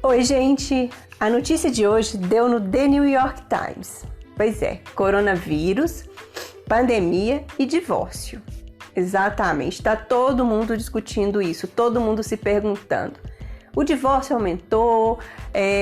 Oi, gente! A notícia de hoje deu no The New York Times. Pois é, coronavírus, pandemia e divórcio. Exatamente, está todo mundo discutindo isso, todo mundo se perguntando. O divórcio aumentou,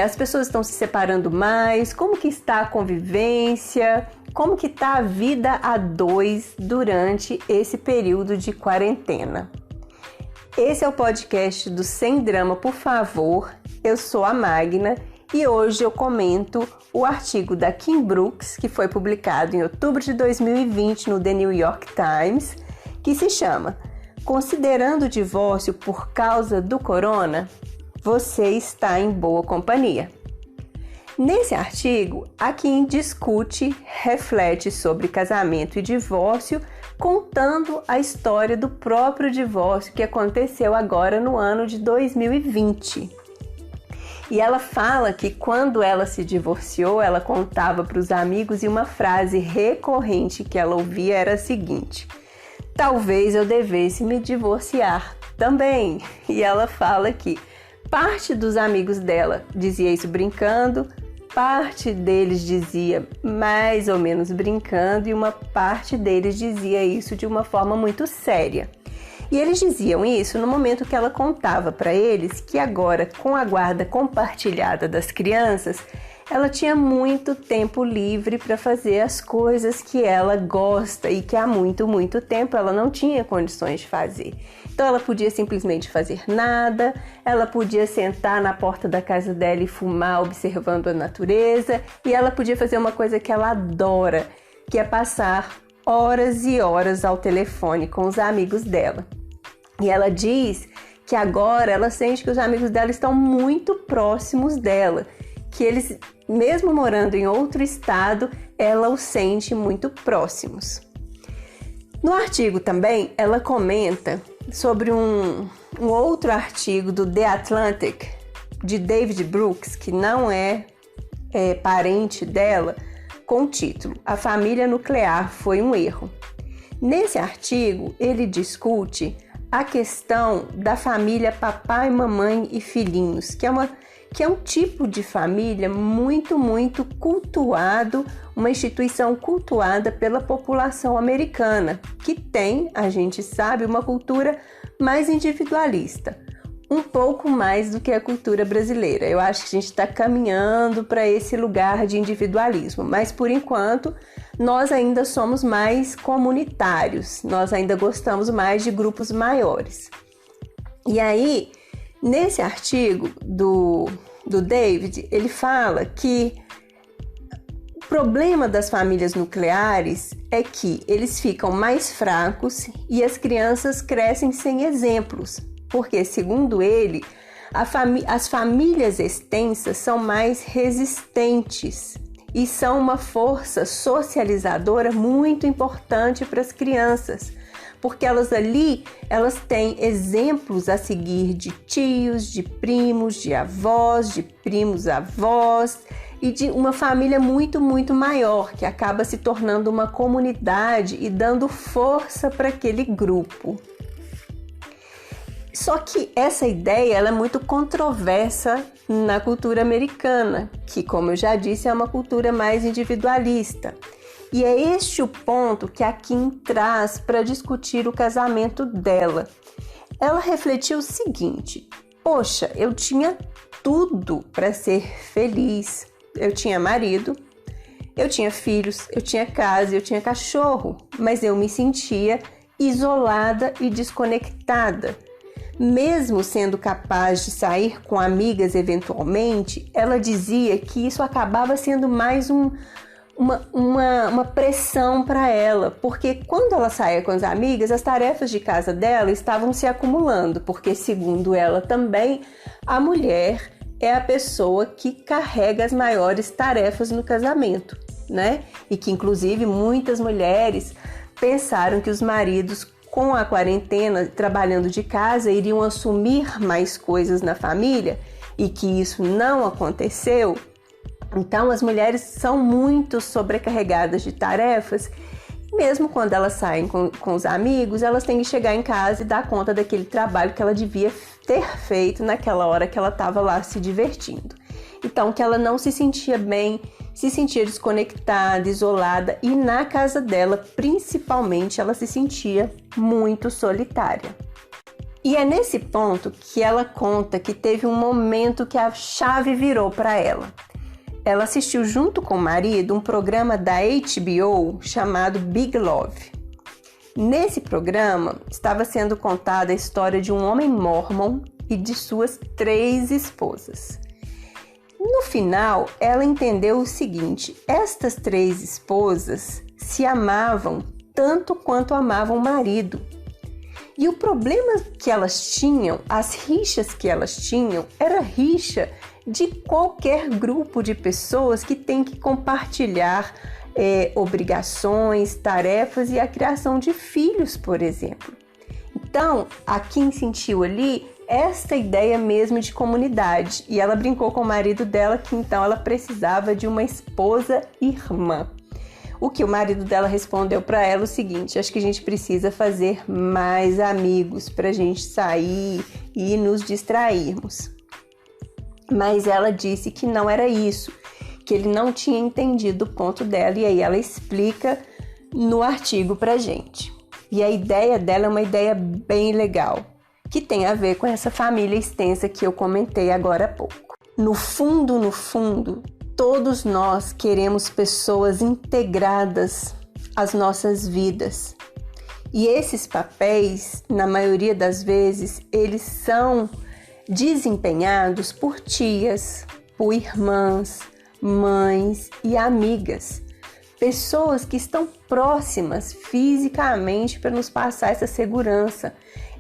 as pessoas estão se separando mais, como que está a convivência, como que está a vida a dois durante esse período de quarentena. Esse é o podcast do Sem Drama, por favor. Eu sou a Magna e hoje eu comento o artigo da Kim Brooks, que foi publicado em outubro de 2020 no The New York Times, que se chama Considerando o divórcio por causa do corona, você está em boa companhia. Nesse artigo, a Kim discute, reflete sobre casamento e divórcio, contando a história do próprio divórcio que aconteceu agora no ano de 2020. E ela fala que quando ela se divorciou, ela contava para os amigos e uma frase recorrente que ela ouvia era a seguinte: talvez eu devesse me divorciar também. E ela fala que parte dos amigos dela dizia isso brincando, parte deles dizia mais ou menos brincando e uma parte deles dizia isso de uma forma muito séria. E eles diziam isso no momento que ela contava para eles que agora, com a guarda compartilhada das crianças, ela tinha muito tempo livre para fazer as coisas que ela gosta e que há muito tempo ela não tinha condições de fazer. Então ela podia simplesmente fazer nada, ela podia sentar na porta da casa dela e fumar observando a natureza, e ela podia fazer uma coisa que ela adora, que é passar horas e horas ao telefone com os amigos dela. E ela diz que agora ela sente que os amigos dela estão muito próximos dela, que eles, mesmo morando em outro estado, ela os sente muito próximos. No artigo também, ela comenta sobre um outro artigo do The Atlantic, de David Brooks, que não é parente dela, com o título A Família Nuclear Foi um Erro. Nesse artigo, ele discute a questão da família papai, mamãe e filhinhos, que é um tipo de família muito cultuado, uma instituição cultuada pela população americana, que tem, a gente sabe, uma cultura mais individualista, um pouco mais do que a cultura brasileira. Eu acho que a gente está caminhando para esse lugar de individualismo, mas por enquanto nós ainda somos mais comunitários, nós ainda gostamos mais de grupos maiores. E aí, nesse artigo do David, ele fala que o problema das famílias nucleares é que eles ficam mais fracos e as crianças crescem sem exemplos, porque, segundo ele, as famílias extensas são mais resistentes e são uma força socializadora muito importante para as crianças, porque elas têm exemplos a seguir de tios, de primos, de avós, de primos avós e de uma família muito maior, que acaba se tornando uma comunidade e dando força para aquele grupo. Só que essa ideia ela é muito controversa na cultura americana, que, como eu já disse, é uma cultura mais individualista. E é este o ponto que a Kim traz para discutir o casamento dela. Ela refletiu o seguinte: poxa, eu tinha tudo para ser feliz. Eu tinha marido, eu tinha filhos, eu tinha casa, eu tinha cachorro, mas eu me sentia isolada e desconectada. Mesmo sendo capaz de sair com amigas eventualmente, ela dizia que isso acabava sendo mais uma pressão para ela, porque quando ela saía com as amigas, as tarefas de casa dela estavam se acumulando, porque, segundo ela também, a mulher é a pessoa que carrega as maiores tarefas no casamento, né? E que, inclusive, muitas mulheres pensaram que os maridos, com a quarentena, trabalhando de casa, iriam assumir mais coisas na família e que isso não aconteceu. Então, as mulheres são muito sobrecarregadas de tarefas mesmo quando elas saem com os amigos, elas têm que chegar em casa e dar conta daquele trabalho que ela devia ter feito naquela hora que ela estava lá se divertindo. Então, que ela não se sentia bem, se sentia desconectada, isolada, e na casa dela, principalmente, ela se sentia muito solitária. E é nesse ponto que ela conta que teve um momento que a chave virou para ela. Ela assistiu junto com o marido um programa da HBO chamado Big Love. Nesse programa estava sendo contada a história de um homem mórmon e de suas 3 esposas. No final, ela entendeu o seguinte: estas 3 esposas se amavam tanto quanto amavam o marido. E o problema que elas tinham, as rixas que elas tinham, era rixa de qualquer grupo de pessoas que tem que compartilhar obrigações, tarefas e a criação de filhos, por exemplo. Então, a Kim sentiu ali esta ideia mesmo de comunidade, e ela brincou com o marido dela que então ela precisava de uma esposa irmã. O que o marido dela respondeu para ela o seguinte: acho que a gente precisa fazer mais amigos para a gente sair e nos distrairmos. Mas ela disse que não era isso, que ele não tinha entendido o ponto dela, e aí ela explica no artigo pra gente. E a ideia dela é uma ideia bem legal, que tem a ver com essa família extensa que eu comentei agora há pouco. No fundo, todos nós queremos pessoas integradas às nossas vidas. E esses papéis, na maioria das vezes, eles são desempenhados por tias, por irmãs, mães e amigas. Pessoas que estão próximas fisicamente para nos passar essa segurança.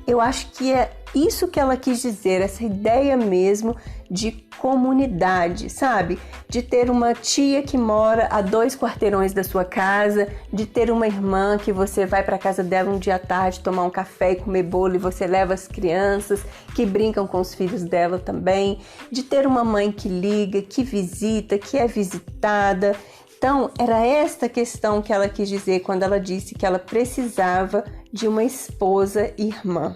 Eu acho que é isso que ela quis dizer, essa ideia mesmo de comunidade, sabe? De ter uma tia que mora a 2 quarteirões da sua casa, de ter uma irmã que você vai para a casa dela um dia à tarde tomar um café e comer bolo e você leva as crianças que brincam com os filhos dela também, de ter uma mãe que liga, que visita, que é visitada. Então, era esta questão que ela quis dizer quando ela disse que ela precisava de uma esposa irmã.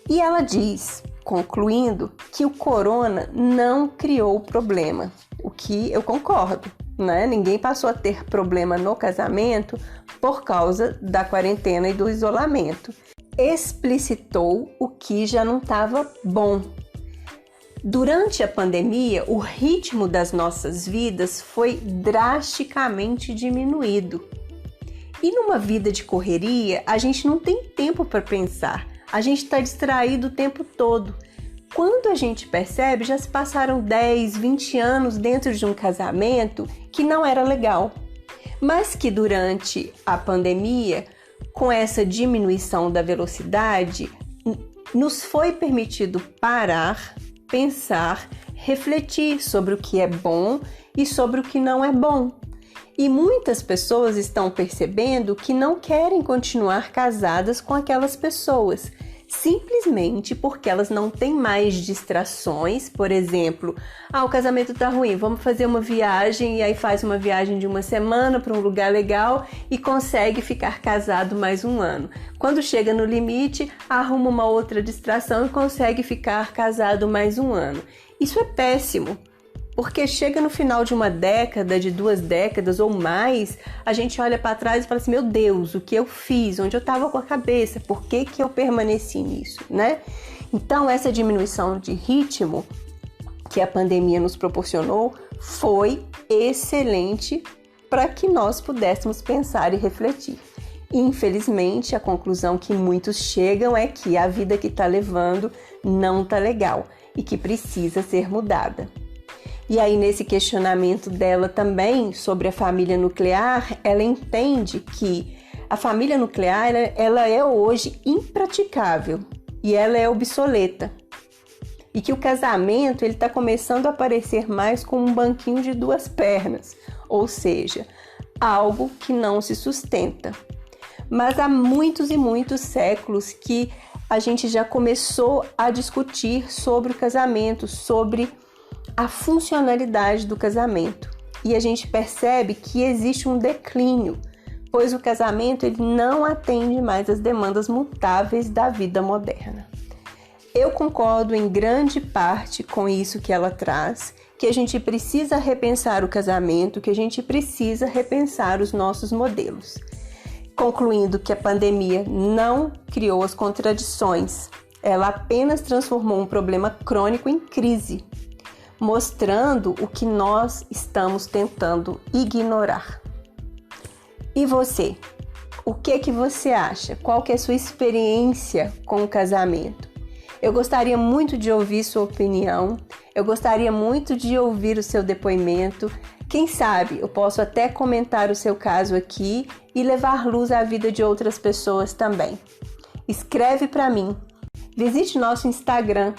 E ela diz, concluindo, que o corona não criou o problema, o que eu concordo, né? Ninguém passou a ter problema no casamento por causa da quarentena e do isolamento. Explicitou o que já não estava bom. Durante a pandemia, o ritmo das nossas vidas foi drasticamente diminuído. E numa vida de correria, a gente não tem tempo para pensar. A gente está distraído o tempo todo. Quando a gente percebe, já se passaram 10, 20 anos dentro de um casamento que não era legal. Mas que durante a pandemia, com essa diminuição da velocidade, nos foi permitido parar, pensar, refletir sobre o que é bom e sobre o que não é bom. E muitas pessoas estão percebendo que não querem continuar casadas com aquelas pessoas, simplesmente porque elas não têm mais distrações. Por exemplo, o casamento tá ruim, vamos fazer uma viagem, e aí faz uma viagem de uma semana para um lugar legal e consegue ficar casado mais um ano. Quando chega no limite, arruma uma outra distração e consegue ficar casado mais um ano. Isso é péssimo. Porque chega no final de uma década, de 2 décadas ou mais, a gente olha para trás e fala assim: meu Deus, o que eu fiz? Onde eu estava com a cabeça? Por que eu permaneci nisso, né? Então, essa diminuição de ritmo que a pandemia nos proporcionou foi excelente para que nós pudéssemos pensar e refletir. Infelizmente, a conclusão que muitos chegam é que a vida que está levando não está legal e que precisa ser mudada. E aí, nesse questionamento dela também sobre a família nuclear, ela entende que a família nuclear ela é hoje impraticável e ela é obsoleta. E que o casamento está começando a aparecer mais como um banquinho de 2 pernas, ou seja, algo que não se sustenta. Mas há muitos e muitos séculos que a gente já começou a discutir sobre o casamento, sobre a funcionalidade do casamento. E a gente percebe que existe um declínio, pois o casamento ele não atende mais às demandas mutáveis da vida moderna. Eu concordo em grande parte com isso que ela traz, que a gente precisa repensar o casamento, que a gente precisa repensar os nossos modelos. Concluindo que a pandemia não criou as contradições, ela apenas transformou um problema crônico em crise, mostrando o que nós estamos tentando ignorar. E você? O que você acha? Qual que é a sua experiência com o casamento? Eu gostaria muito de ouvir sua opinião, eu gostaria muito de ouvir o seu depoimento. Quem sabe eu posso até comentar o seu caso aqui e levar luz à vida de outras pessoas também. Escreve para mim. Visite nosso Instagram,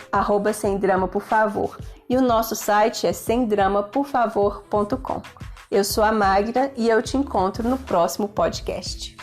@semdramaporfavor, e o nosso site é semdramaporfavor.com. Eu sou a Magda e eu te encontro no próximo podcast.